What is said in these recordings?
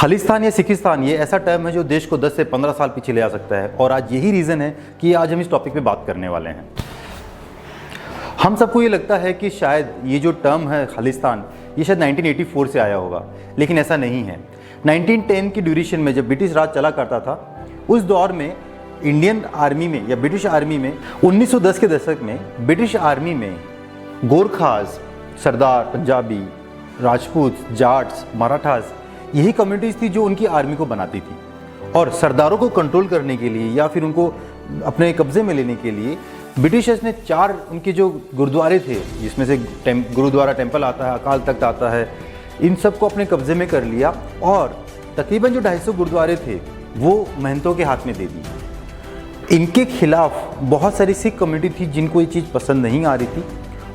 खालिस्तान या सिखिस्तान ये ऐसा टर्म है जो देश को 10 से 15 साल पीछे ले आ सकता है और आज यही रीज़न है कि आज हम इस टॉपिक पे बात करने वाले हैं। हम सबको ये लगता है कि शायद ये जो टर्म है खालिस्तान ये शायद 1984 से आया होगा, लेकिन ऐसा नहीं है। 1910 की ड्यूरेशन में जब ब्रिटिश राज चला करता था उस दौर में इंडियन आर्मी में या ब्रिटिश आर्मी में 1910 के दशक में ब्रिटिश आर्मी में गोरखाज, सरदार, पंजाबी, राजपूत, जाट्स, मराठास यही कम्युनिटीज़ थी जो उनकी आर्मी को बनाती थी। और सरदारों को कंट्रोल करने के लिए या फिर उनको अपने कब्जे में लेने के लिए ब्रिटिशर्स ने 4 उनके जो गुरुद्वारे थे, जिसमें से गुरुद्वारा टेम्पल आता है, अकाल तख्त आता है, इन सब को अपने कब्जे में कर लिया और तकरीबन जो 250 गुरुद्वारे थे वो महंतों के हाथ में दे दिए। इनके खिलाफ बहुत सारी सिख कम्युनिटी थी जिनको ये चीज़ पसंद नहीं आ रही थी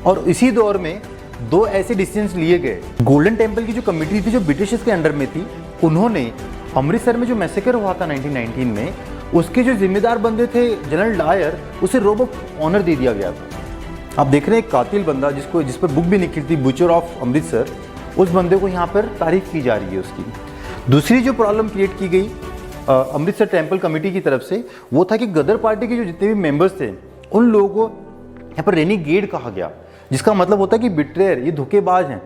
और इसी दौर में 2 ऐसे डिसीजंस लिए गए। गोल्डन टेम्पल की जो कमेटी थी जो ब्रिटिशर्स के अंडर में थी, उन्होंने अमृतसर में जो मैसेकर हुआ था 1919 में, उसके जो जिम्मेदार बंदे थे जनरल डायर, उसे रोब ऑफ ऑनर दे दिया गया था। आप देख रहे हैं एक कातिल बंदा जिस पर बुक भी निकली थी, बुचर ऑफ अमृतसर, उस बंदे को यहाँ पर तारीफ की जा रही है उसकी। दूसरी जो प्रॉब्लम क्रिएट की गई अमृतसर टेम्पल कमेटी की तरफ से वो था कि गदर पार्टी के जो जितने भी मेंबर्स थे उन लोगों को यहाँ पर रेनीगेड कहा गया, जिसका मतलब होता है कि बिट्रेयर, ये धोखेबाज हैं,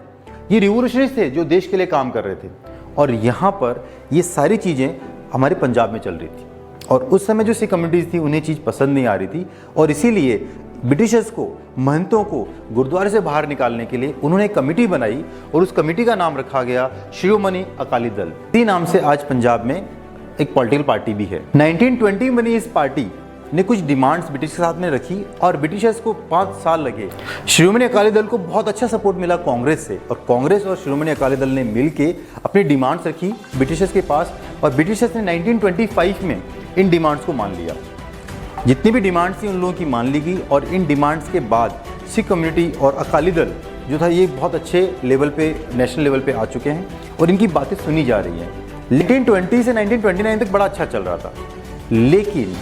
ये रिवोल्यूशनरीज थे जो देश के लिए काम कर रहे थे। और यहाँ पर ये सारी चीज़ें हमारे पंजाब में चल रही थी और उस समय जो सिख कम्युनिटीज़ थी उन्हें चीज़ पसंद नहीं आ रही थी और इसीलिए ब्रिटिशर्स को, महंतों को गुरुद्वारे से बाहर निकालने के लिए उन्होंने एक कमेटी बनाई और उस कमेटी का नाम रखा गया शिरोमणि अकाली दल। इसी नाम से आज पंजाब में एक पॉलिटिकल पार्टी भी है। 1920 में इस पार्टी ने कुछ डिमांड्स ब्रिटिश के साथ में रखी और ब्रिटिशर्स को 5 साल लगे। शिरोमणि अकाली दल को बहुत अच्छा सपोर्ट मिला कांग्रेस से और कांग्रेस और शिरोमणि अकाली दल ने मिलके अपनी डिमांड्स रखी ब्रिटिशर्स के पास और ब्रिटिशर्स ने 1925 में इन डिमांड्स को मान लिया। जितनी भी डिमांड्स थी उन लोगों की मान ली गई और इन डिमांड्स के बाद सिख कम्युनिटी और अकाली दल जो था ये बहुत अच्छे लेवल पे, नेशनल लेवल पे आ चुके हैं और इनकी बातें सुनी जा रही हैं। 1920 से 1929 तक बड़ा अच्छा चल रहा था, लेकिन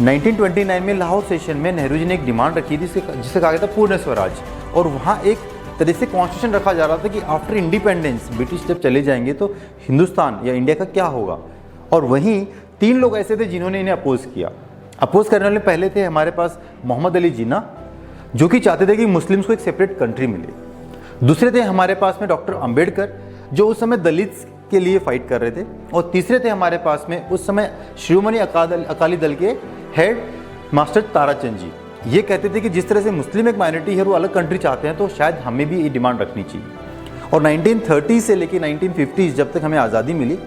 1929 में लाहौर सेशन में नेहरू जी ने एक डिमांड रखी थी जिसे कहा गया था पूर्ण स्वराज और वहाँ एक तरह से कॉन्स्टिट्यूशन रखा जा रहा था कि आफ्टर इंडिपेंडेंस ब्रिटिश जब चले जाएंगे तो हिंदुस्तान या इंडिया का क्या होगा। और वहीं 3 लोग ऐसे थे जिन्होंने इन्हें अपोज किया। अपोज करने वाले पहले थे हमारे पास मोहम्मद अली जिन्ना, जो कि चाहते थे कि मुस्लिम्स को एक सेपरेट कंट्री मिले। दूसरे थे हमारे पास में डॉक्टर अम्बेडकर, जो उस समय दलित के लिए फाइट कर रहे थे। और तीसरे थे हमारे पास में उस समय शिरोमणि अकाली दल के हेड मास्टर ताराचंद जी। ये कहते थे कि जिस तरह से मुस्लिम एक माइनॉरिटी है वो अलग कंट्री चाहते हैं तो शायद हमें भी ये डिमांड रखनी चाहिए। और 1930 से लेकर 1950 जब तक हमें आज़ादी मिली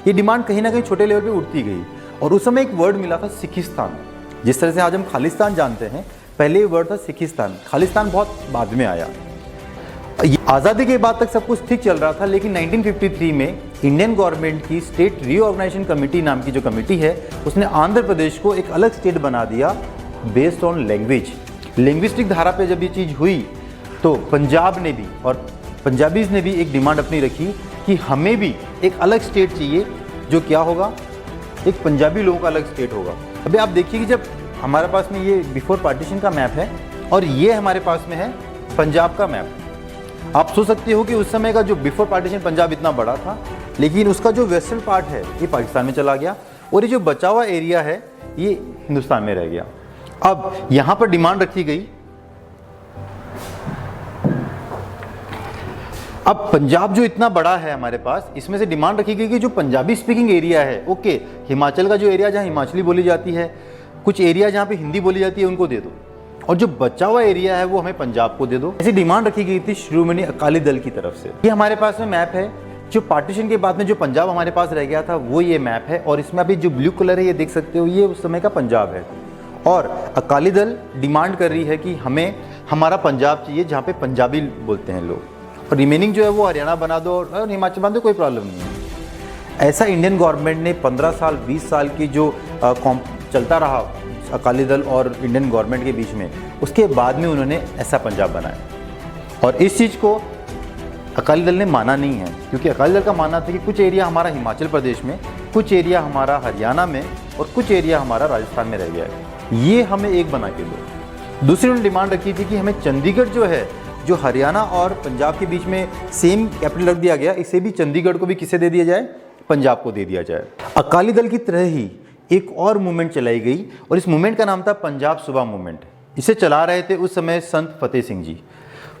ये डिमांड कहीं ना कहीं छोटे लेवल पे उठती गई और उस समय एक वर्ड मिला था सिखिस्तान। जिस तरह से आज हम खालिस्तान जानते हैं, पहले ये वर्ड था सिखिस्तान। खालिस्तान बहुत बाद में आया। आज़ादी के बाद तक सब कुछ ठीक चल रहा था, लेकिन 1953 में इंडियन गवर्नमेंट की स्टेट रीऑर्गेनाइजेशन कमेटी नाम की जो कमेटी है उसने आंध्र प्रदेश को एक अलग स्टेट बना दिया बेस्ड ऑन लैंग्वेज। लिंग्विस्टिक धारा पे जब ये चीज़ हुई तो पंजाब ने भी और पंजाबीज़ ने भी एक डिमांड अपनी रखी कि हमें भी एक अलग स्टेट चाहिए, जो क्या होगा, एक पंजाबी लोगों का अलग स्टेट होगा। अभी आप देखिए कि जब हमारे पास में ये बिफोर पार्टीशन का मैप है और ये हमारे पास में है पंजाब का मैप। आप सोच सकते हो कि उस समय का जो बिफोर पार्टीशन पंजाब इतना बड़ा था, लेकिन उसका जो वेस्टर्न पार्ट है ये पाकिस्तान में चला गया और ये जो बचा हुआ एरिया है ये हिंदुस्तान में रह गया। अब यहाँ पर डिमांड रखी गई। अब पंजाब जो इतना बड़ा है हमारे पास, इसमें से डिमांड रखी गई कि जो पंजाबी स्पीकिंग एरिया है, ओके, हिमाचल का जो एरिया जहाँ हिमाचली बोली जाती है, कुछ एरिया जहाँ पे हिंदी बोली जाती है उनको दे दो और जो बचा हुआ एरिया है वो हमें पंजाब को दे दो। ऐसी डिमांड रखी गई थी शिरोमणि अकाली दल की तरफ से। ये हमारे पास में मैप है। जो पार्टीशन के बाद में जो पंजाब हमारे पास रह गया था वो ये मैप है और इसमें अभी जो ब्लू कलर है ये देख सकते हो, ये उस समय का पंजाब है। और अकाली दल डिमांड कर रही है कि हमें हमारा पंजाब चाहिए जहाँ पे पंजाबी बोलते हैं लोग, और रिमेनिंग जो है वो हरियाणा बना दो और हिमाचल बना दो, कोई प्रॉब्लम नहीं है। ऐसा इंडियन गवर्नमेंट ने 15 साल 20 साल की जो चलता रहा अकाली दल और इंडियन गवर्नमेंट के बीच में, उसके बाद में उन्होंने ऐसा पंजाब बनाया और इस चीज़ को अकाली दल ने माना नहीं है, क्योंकि अकाली दल का मानना था कि कुछ एरिया हमारा हिमाचल प्रदेश में, कुछ एरिया हमारा हरियाणा में और कुछ एरिया हमारा राजस्थान में रह गया है, ये हमें एक बना के दो। दूसरी उन्होंने डिमांड रखी थी कि हमें चंडीगढ़ जो है, जो हरियाणा और पंजाब के बीच में सेम कैपिटल रख दिया गया, इसे भी चंडीगढ़ को भी किसे दे दिया जाए, पंजाब को दे दिया जाए। अकाली दल की तरह ही एक और मूवमेंट चलाई गई और इस मूवमेंट का नाम था पंजाब सुबह मूवमेंट। इसे चला रहे थे उस समय संत फतेह सिंह जी।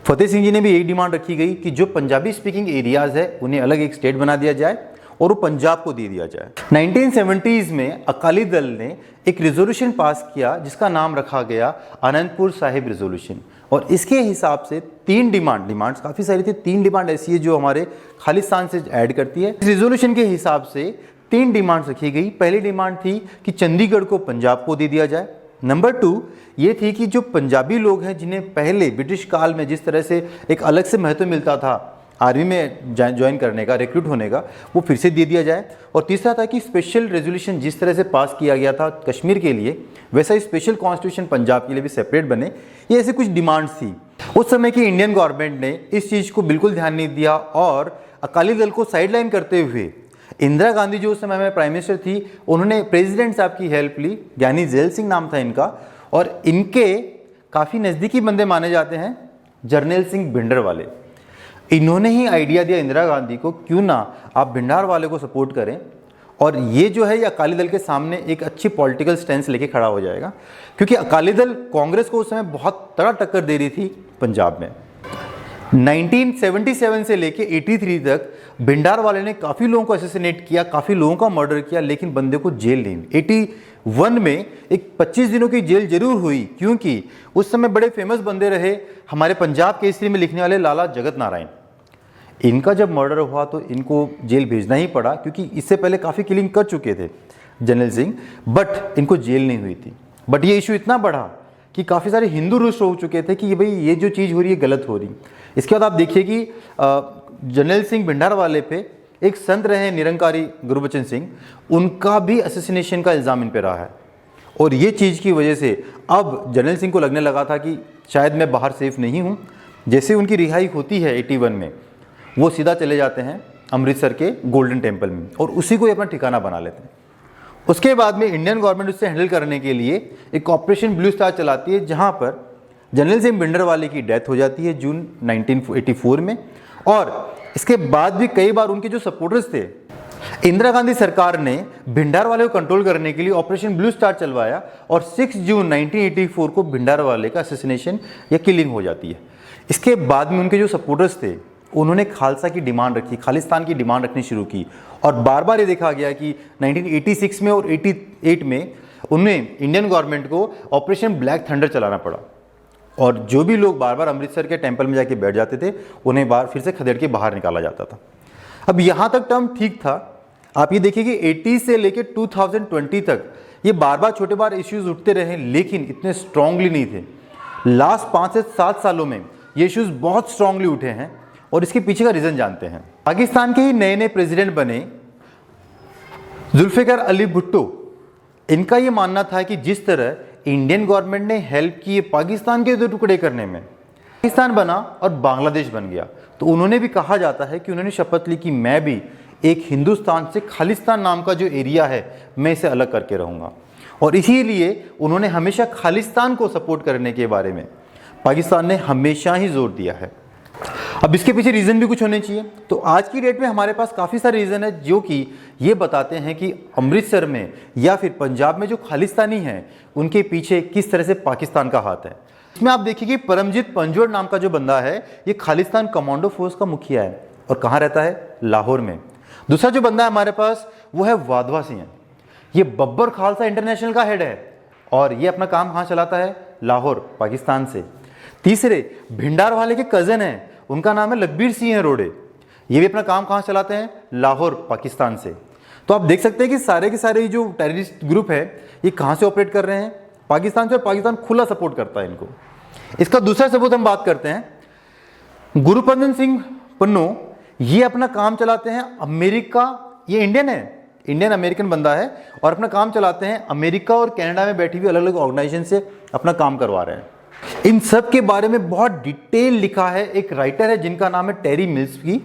फतेह सिंह जी ने भी यही डिमांड रखी गई कि जो पंजाबी स्पीकिंग एरियाज़ है उन्हें अलग एक स्टेट बना दिया जाए और वो पंजाब को दे दिया जाए। 1970s में अकाली दल ने एक रेजोल्यूशन पास किया जिसका नाम रखा गया आनंदपुर साहिब रेजोल्यूशन, और इसके हिसाब से 3 डिमांड्स काफ़ी सारी थी, 3 डिमांड ऐसी है जो हमारे खालिस्तान से ऐड करती है। इस रेजोल्यूशन के हिसाब से 3 डिमांड्स रखी गई। पहली डिमांड थी कि चंडीगढ़ को पंजाब को दे दिया जाए। नंबर 2 ये थी कि जो पंजाबी लोग हैं जिन्हें पहले ब्रिटिश काल में जिस तरह से एक अलग से महत्व मिलता था आर्मी में ज्वाइन करने का, रिक्रूट होने का, वो फिर से दे दिया जाए। और तीसरा था कि स्पेशल रेजोल्यूशन जिस तरह से पास किया गया था कश्मीर के लिए, वैसा ही स्पेशल कॉन्स्टिट्यूशन पंजाब के लिए भी सेपरेट बने। ये ऐसी कुछ डिमांड्स थी। उस समय की इंडियन गवर्नमेंट ने इस चीज़ को बिल्कुल ध्यान नहीं दिया और अकाली दल को साइडलाइन करते हुए इंदिरा गांधी जो उस समय में प्राइम मिनिस्टर थी, उन्होंने प्रेसिडेंट साहब की हेल्प ली। ज्ञानी जैल सिंह नाम था इनका, और इनके काफ़ी नज़दीकी बंदे माने जाते हैं जर्नैल सिंह भिंडर वाले। इन्होंने ही आइडिया दिया इंदिरा गांधी को, क्यों ना आप भिंडार वाले को सपोर्ट करें, और ये जो है ये अकाली दल के सामने एक अच्छी पॉलिटिकल स्टैंस लेके खड़ा हो जाएगा, क्योंकि अकाली दल कांग्रेस को उस समय बहुत तगड़ा टक्कर दे रही थी पंजाब में। 1977 से लेके 83 तक भिंडार वाले ने काफ़ी लोगों को असैसिनेट किया, काफ़ी लोगों का मर्डर किया, लेकिन बंदे को जेल नहीं हुई। 81 में एक 25 दिनों की जेल जरूर हुई, क्योंकि उस समय बड़े फेमस बंदे रहे हमारे पंजाब केसरी में लिखने वाले लाला जगत नारायण। इनका जब मर्डर हुआ तो इनको जेल भेजना ही पड़ा, क्योंकि इससे पहले काफ़ी किलिंग कर चुके थे जर्नैल सिंह, बट इनको जेल नहीं हुई थी। बट ये इशू इतना बढ़ा कि काफ़ी सारे हिंदू रुष्ट हो चुके थे कि भाई ये जो चीज़ हो रही है गलत हो रही। इसके बाद आप देखिए कि जर्नैल सिंह भिंडार वाले पे एक संत रहे निरंकारी गुरबचन सिंह, उनका भी असैसिनेशन का इल्ज़ाम इन पे रहा है। और ये चीज़ की वजह से अब जर्नैल सिंह को लगने लगा था कि शायद मैं बाहर सेफ नहीं हूँ। जैसे उनकी रिहाई होती है 81 में, वो सीधा चले जाते हैं अमृतसर के गोल्डन टेम्पल में और उसी को अपना ठिकाना बना लेते हैं। उसके बाद में इंडियन गवर्नमेंट उससे हैंडल करने के लिए एक ऑपरेशन ब्लू स्टार चलाती है, जहाँ पर जर्नैल सिंह भिंडर वाले की डेथ हो जाती है जून 1984 में। और इसके बाद भी कई बार उनके जो सपोर्टर्स थे, इंदिरा गांधी सरकार ने भिंडार वाले को कंट्रोल करने के लिए ऑपरेशन ब्लू स्टार चलवाया और 6 जून 1984 को भिंडार वाले का असैसिनेशन या किलिंग हो जाती है। इसके बाद में उनके जो सपोर्टर्स थे उन्होंने खालसा की डिमांड रखी, खालिस्तान की डिमांड रखनी शुरू की, और बार बार ये देखा गया कि 1986 में और 88 में उन्हें इंडियन गवर्नमेंट को ऑपरेशन ब्लैक थंडर चलाना पड़ा। और जो भी लोग बार बार अमृतसर के टेंपल में जाके बैठ जाते थे उन्हें बार फिर से खदेड़ के बाहर निकाला जाता था। अब यहाँ तक टर्म ठीक था। आप ये देखिए कि 80 से लेके 2020 तक ये बार बार छोटे बार इश्यूज उठते रहे, लेकिन इतने स्ट्रांगली नहीं थे। लास्ट 5 से 7 सालों में ये इश्यूज बहुत स्ट्रांगली उठे हैं और इसके पीछे का रीज़न जानते हैं। पाकिस्तान के ही नए नए प्रेसिडेंट बने जुल्फिकार अली भुट्टो, इनका ये मानना था कि जिस तरह इंडियन गवर्नमेंट ने हेल्प की पाकिस्तान के 2 टुकड़े करने में, पाकिस्तान बना और बांग्लादेश बन गया, तो उन्होंने भी कहा जाता है कि उन्होंने शपथ ली कि मैं भी एक हिंदुस्तान से खालिस्तान नाम का जो एरिया है मैं इसे अलग करके रहूँगा। और इसीलिए उन्होंने हमेशा खालिस्तान को सपोर्ट करने के बारे में पाकिस्तान ने हमेशा ही जोर दिया है। अब इसके पीछे रीज़न भी कुछ होने चाहिए। तो आज की डेट में हमारे पास काफ़ी सारे रीज़न है जो कि ये बताते हैं कि अमृतसर में या फिर पंजाब में जो खालिस्तानी हैं उनके पीछे किस तरह से पाकिस्तान का हाथ है। इसमें आप देखिए कि परमजीत पंजोड़ नाम का जो बंदा है ये खालिस्तान कमांडो फोर्स का मुखिया है और कहाँ रहता है, लाहौर में। दूसरा जो बंदा है हमारे पास वो है वाधवा सिंह, ये बब्बर खालसा इंटरनेशनल का हेड है और ये अपना काम कहाँ चलाता है, लाहौर पाकिस्तान से। तीसरे भिंडार वाले के कज़न हैं, उनका नाम है लखबीर सिंह रोडे, ये भी अपना काम कहाँ चलाते हैं, लाहौर पाकिस्तान से। तो आप देख सकते हैं कि सारे के सारे जो टेररिस्ट ग्रुप है ये कहाँ से ऑपरेट कर रहे हैं, पाकिस्तान से, और पाकिस्तान खुला सपोर्ट करता है इनको। इसका दूसरा सबूत हम बात करते हैं गुरुपंदन सिंह पन्नू, ये अपना काम चलाते हैं अमेरिका, ये इंडियन है, इंडियन अमेरिकन बंदा है और अपना काम चलाते हैं अमेरिका और कनाडा में बैठी हुई अलग अलग ऑर्गेनाइजेशन से अपना काम करवा रहे हैं। इन सब के बारे में बहुत डिटेल लिखा है एक राइटर है जिनका नाम है टेरी मिल्सकी,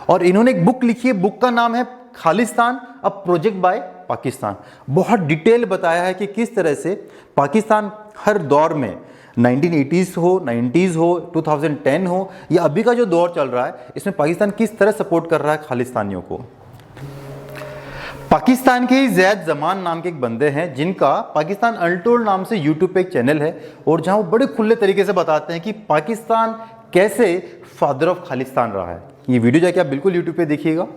और इन्होंने एक बुक लिखी है, बुक का नाम है Khalistan a project by Pakistan. बहुत डिटेल बताया है कि किस तरह से पाकिस्तान हर दौर में 1980s हो, 90s हो, 2010 हो या अभी का जो दौर चल रहा है इसमें पाकिस्तान किस तरह सपोर्ट कर रहा है खालिस्तानियों को। पाकिस्तान के ही जैद जमान नाम के एक बंदे हैं जिनका पाकिस्तान अनटोल्ड नाम से यूट्यूब पे एक चैनल है और जहां वो बड़े खुले तरीके से बताते हैं कि पाकिस्तान कैसे फादर ऑफ खालिस्तान रहा है। ये वीडियो जाके आप बिल्कुल यूट्यूब पे देखिएगा।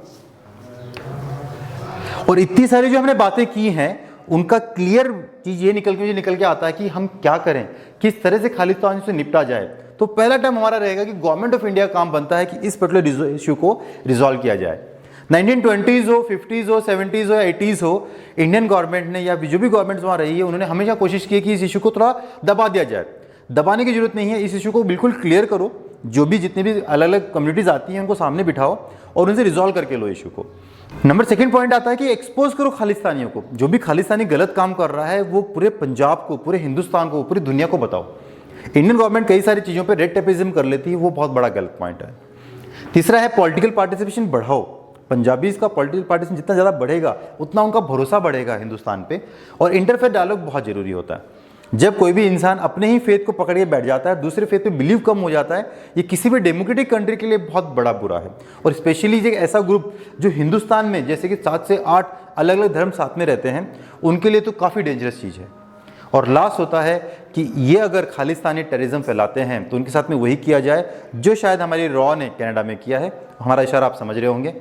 और इतनी सारी जो हमने बातें की हैं उनका क्लियर चीज ये निकल के आता है कि हम क्या करें, किस तरह से खालिस्तान से निपटा जाए। तो पहला टाइम हमारा रहेगा कि गवर्नमेंट ऑफ इंडिया काम बनता है कि इस पर्टिकुलर इशू को रिजॉल्व किया जाए। 1920s हो, 50s हो, 70s हो या 80s हो, इंडियन गवर्नमेंट ने या जो भी गवर्नमेंट वहाँ रही है उन्होंने हमेशा कोशिश की कि इस इशू को थोड़ा दबा दिया जाए। दबाने की जरूरत नहीं है, इस इशू को बिल्कुल क्लियर करो। जो भी जितनी भी अलग अलग कम्युनिटीज आती हैं उनको सामने बिठाओ और उनसे रिजॉल्व करके लो इशू को। नंबर सेकंड पॉइंट आता है कि एक्सपोज करो खालिस्तानियों को। जो भी खालिस्तानी गलत काम कर रहा है वो पूरे पंजाब को, पूरे हिंदुस्तान को, पूरी दुनिया को बताओ। इंडियन गवर्नमेंट कई सारी चीज़ों पे रेड टेपिज्म कर लेती है, वो बहुत बड़ा गलत पॉइंट है। तीसरा है पॉलिटिकल पार्टिसिपेशन बढ़ाओ। पंजाबीज का पॉलिटिकल पार्टिसिपेशन जितना ज़्यादा बढ़ेगा उतना उनका भरोसा बढ़ेगा हिंदुस्तान पे। और इंटरफेथ डायलॉग बहुत ज़रूरी होता है। जब कोई भी इंसान अपने ही फेथ को पकड़ के बैठ जाता है, दूसरे फेथ पे बिलीव कम हो जाता है, ये किसी भी डेमोक्रेटिक कंट्री के लिए बहुत बड़ा बुरा है। और स्पेशली जो ऐसा ग्रुप जो हिंदुस्तान में जैसे कि 7 से 8 अलग अलग धर्म साथ में रहते हैं उनके लिए तो काफ़ी डेंजरस चीज़ है। और लास्ट होता है कि ये अगर खालिस्तानी टेररिज्म फैलाते हैं तो उनके साथ में वही किया जाए जो शायद हमारी रॉ ने कनाडा में किया है। हमारा इशारा आप समझ रहे होंगे।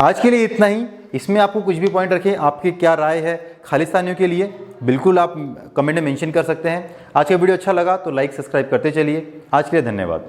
आज के लिए इतना ही। इसमें आपको कुछ भी पॉइंट रखें, आपकी क्या राय है खालिस्तानियों के लिए, बिल्कुल आप कमेंट में मेंशन कर सकते हैं। आज का वीडियो अच्छा लगा तो लाइक सब्सक्राइब करते चलिए। आज के लिए धन्यवाद।